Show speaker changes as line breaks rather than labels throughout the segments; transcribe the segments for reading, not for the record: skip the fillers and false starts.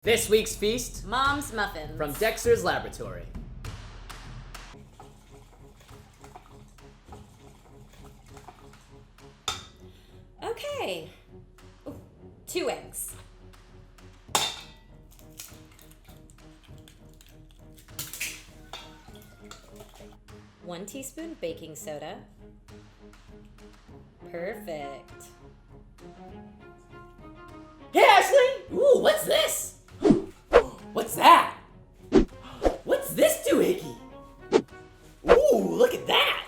This week's feast,
Mom's Muffins.
from Dexter's laboratory.
Okay. Ooh, 2 eggs. One teaspoon baking soda. Perfect.
Hey, Ashley! Ooh, what's this? What's that? What's this doohickey? Ooh, look at that!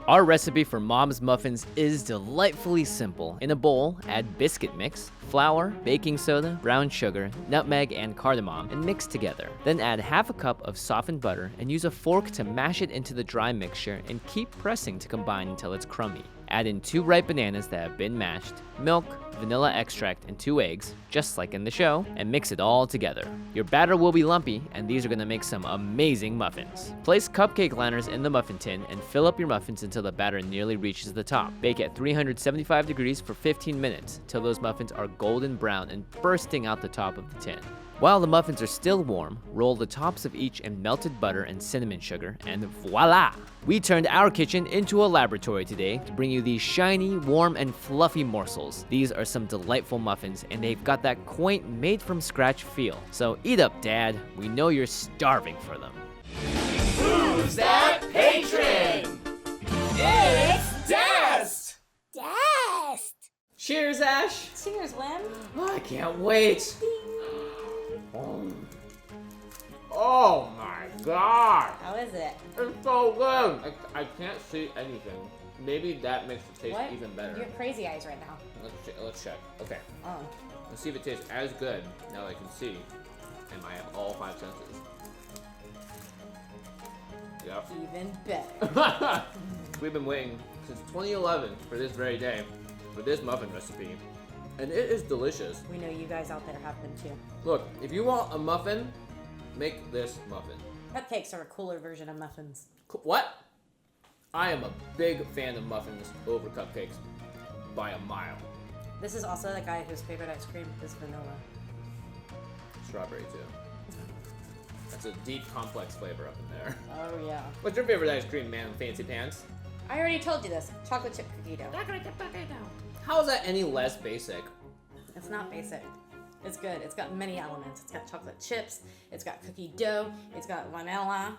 Our recipe for Mom's Muffins is delightfully simple. In a bowl, add biscuit mix, flour, baking soda, brown sugar, nutmeg, and cardamom, and mix together. Then add half a cup of softened butter and use a fork to mash it into the dry mixture and keep pressing to combine until it's crummy. Add in 2 ripe bananas that have been mashed, milk, vanilla extract, and 2 eggs, just like in the show, and mix it all together. Your batter will be lumpy, and these are gonna make some amazing muffins. Place cupcake liners in the muffin tin and fill up your muffins until the batter nearly reaches the top. Bake at 375 degrees for 15 minutes, till those muffins are golden brown and bursting out the top of the tin. While the muffins are still warm, roll the tops of each in melted butter and cinnamon sugar, and voila! We turned our kitchen into a laboratory today to bring you these shiny, warm, and fluffy morsels. These are some delightful muffins, and they've got that quaint, made-from-scratch feel. So eat up, Dad. We know you're starving for them. Who's that patron? It's Dest!
Dest!
Cheers, Ash!
Cheers, Lynn.
Oh, I can't wait. Oh my god!
How is it?
It's so good! I can't see anything. Maybe that makes it taste
What?
even better.
You have crazy eyes right now.
Let's check. Okay.
Oh.
Let's see if it tastes as good now that I can see. And I have all 5 senses. Yep.
Even better.
We've been waiting since 2011 for this very day, for this muffin recipe. And it is delicious.
We know you guys out there have them too.
Look, if you want a muffin, make this muffin.
Cupcakes are a cooler version of muffins.
What? I am a big fan of muffins over cupcakes by a mile.
This is also the guy whose favorite ice cream is vanilla.
Strawberry too. That's a deep, complex flavor up in there.
Oh yeah.
What's your favorite ice cream, man? Fancy pants?
I already told you this. Chocolate chip cookie dough.
How is that any less basic?
It's not basic. It's good. It's got many elements. It's got chocolate chips. It's got cookie dough. It's got vanilla.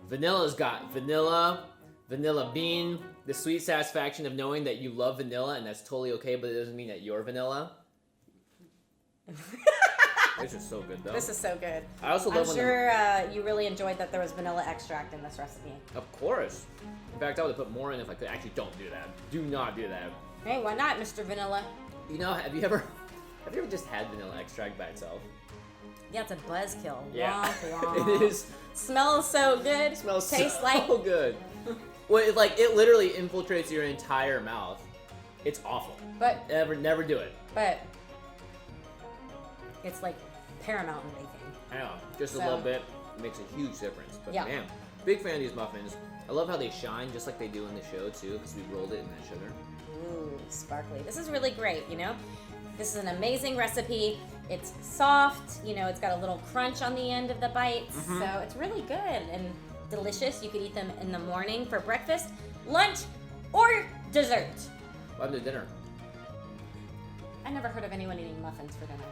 Vanilla's got vanilla bean, the sweet satisfaction of knowing that you love vanilla and that's totally okay, but it doesn't mean that you're vanilla. This is so good, though.
This is so good.
I also love
I'm sure you really enjoyed that there was vanilla extract in this recipe.
Of course. In fact, I would have put more in if I could. Actually, don't do that. Do not do that.
Hey, why not, Mr. Vanilla?
You know, have you ever just had vanilla extract by itself?
Yeah, it's a buzzkill.
Yeah.
Womp womp.
It is.
Smells so good.
Smells
Tastes
so
like
good. Well, it literally infiltrates your entire mouth. It's awful.
But
Never do it.
But it's like paramount in baking.
I know, just a little bit makes a huge difference. But
Yeah.
man, big fan of these muffins. I love how they shine just like they do in the show too, because we rolled it in that sugar.
Ooh, sparkly. This is really great, you know? This is an amazing recipe. It's soft, you know, it's got a little crunch on the end of the bites. So it's really good and delicious. You could eat them in the morning for breakfast, lunch, or dessert.
What happened to dinner?
I never heard of anyone eating muffins for dinner.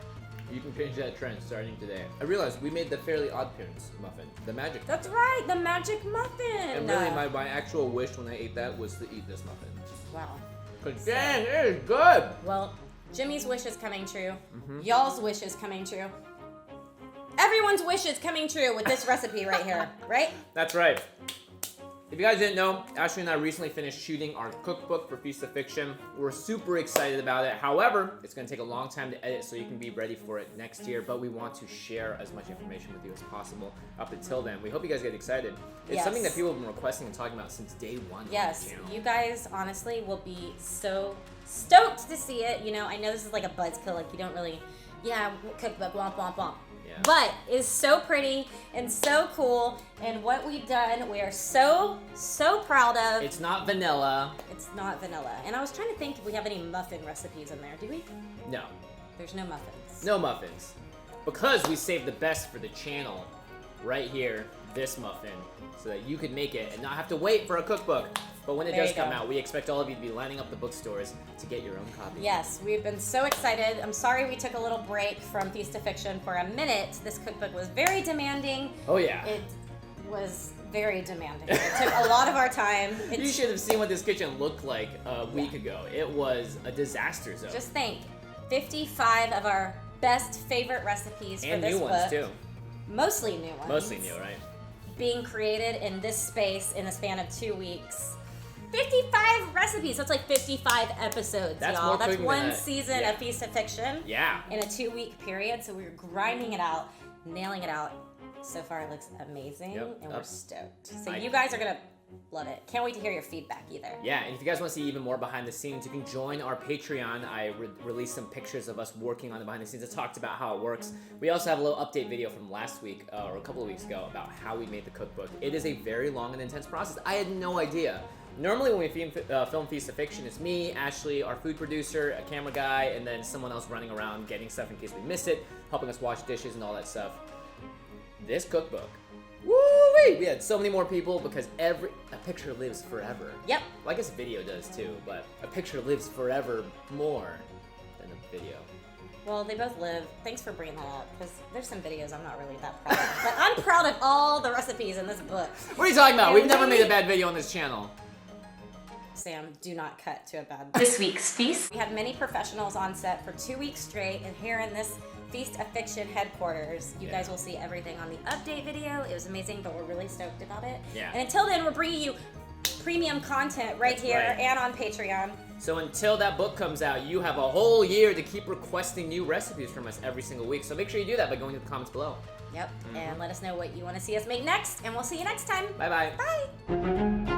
You can change that trend starting today. I realized we made the Fairly Odd Parents muffin, the magic.
That's right, the magic muffin.
And really, my actual wish when I ate that was to eat this muffin.
Wow.
Cause dang, it is good.
Well, Jimmy's wish is coming true. Y'all's wish is coming true. Everyone's wish is coming true with this recipe right here, right?
That's right. If you guys didn't know, Ashley and I recently finished shooting our cookbook for Feast of Fiction. We're super excited about it. However, it's going to take a long time to edit so you can be ready for it next year, but we want to share as much information with you as possible up until then. We hope you guys get excited. It's something that people have been requesting and talking about since day one.
Yes,
on the channel.
you guys honestly will be so stoked to see it. You know, I know this is like a buzzkill, like you don't really, cookbook, womp, womp, womp.
Yeah.
But it's so pretty and so cool, and what we've done, we are so proud of.
It's not vanilla.
It's not vanilla. And I was trying to think if we have any muffin recipes in there. Do we?
No.
There's no muffins. muffins.
No muffins. Because we saved the best for the channel right here, this muffin, so that you could make it and not have to wait for a cookbook. But when it
There
does
you go.
come out, we expect all of you to be lining up the bookstores to get your own copy.
Yes, we've been so excited. I'm sorry we took a little break from Feast of Fiction for a minute. This cookbook was very demanding.
Oh yeah.
It was very demanding. It took a lot of our time.
You should have seen what this kitchen looked like a week ago. It was a disaster zone.
Just think, 55 of our best favorite recipes
and
for this
new
book.
ones too.
Mostly new ones.
Mostly new, right?
Being created in this space in a span of 2 weeks. 55 recipes. That's like 55 episodes,
That's
y'all.
more
That's
cooking
one
than
season of Feast of Fiction
Yeah.
in a 2-week period. So we were grinding it out, nailing it out. So far, it looks amazing,
Yep.
and we're stoked. So
I-
you guys are gonna love it. Can't wait to hear your feedback either.
Yeah, and if you guys want to see even more behind the scenes, you can join our Patreon. I released some pictures of us working on the behind the scenes. I talked about how it works. We also have a little update video from last week, or a couple of weeks ago, about how we made the cookbook. It is a very long and intense process. I had no idea. Normally when we film Feast of Fiction, it's me, Ashley, our food producer, a camera guy, and then someone else running around getting stuff in case we miss it, helping us wash dishes and all that stuff. This cookbook, woo-wee! We had so many more people because a picture lives forever.
Yep.
Well, I guess video does too, but a picture lives forever more than a video.
Well, they both live. Thanks for bringing that up, because there's some videos I'm not really that proud of. But I'm proud of all the recipes in this book.
What are you talking about?
And
We've never
we-
made a bad video on this channel.
Sam, do not cut to a bad
This week's feast.
We had many professionals on set for 2 weeks straight, and here in this Feast of Fiction headquarters, you guys will see everything on the update video. It was amazing, but we're really stoked about it.
Yeah.
And until then, we're bringing you premium content right
That's
here
right.
and on Patreon.
So until that book comes out, you have a whole year to keep requesting new recipes from us every single week. So make sure you do that by going to the comments below.
Yep. And let us know what you want to see us make next, and we'll see you next time.
Bye-bye.
Bye.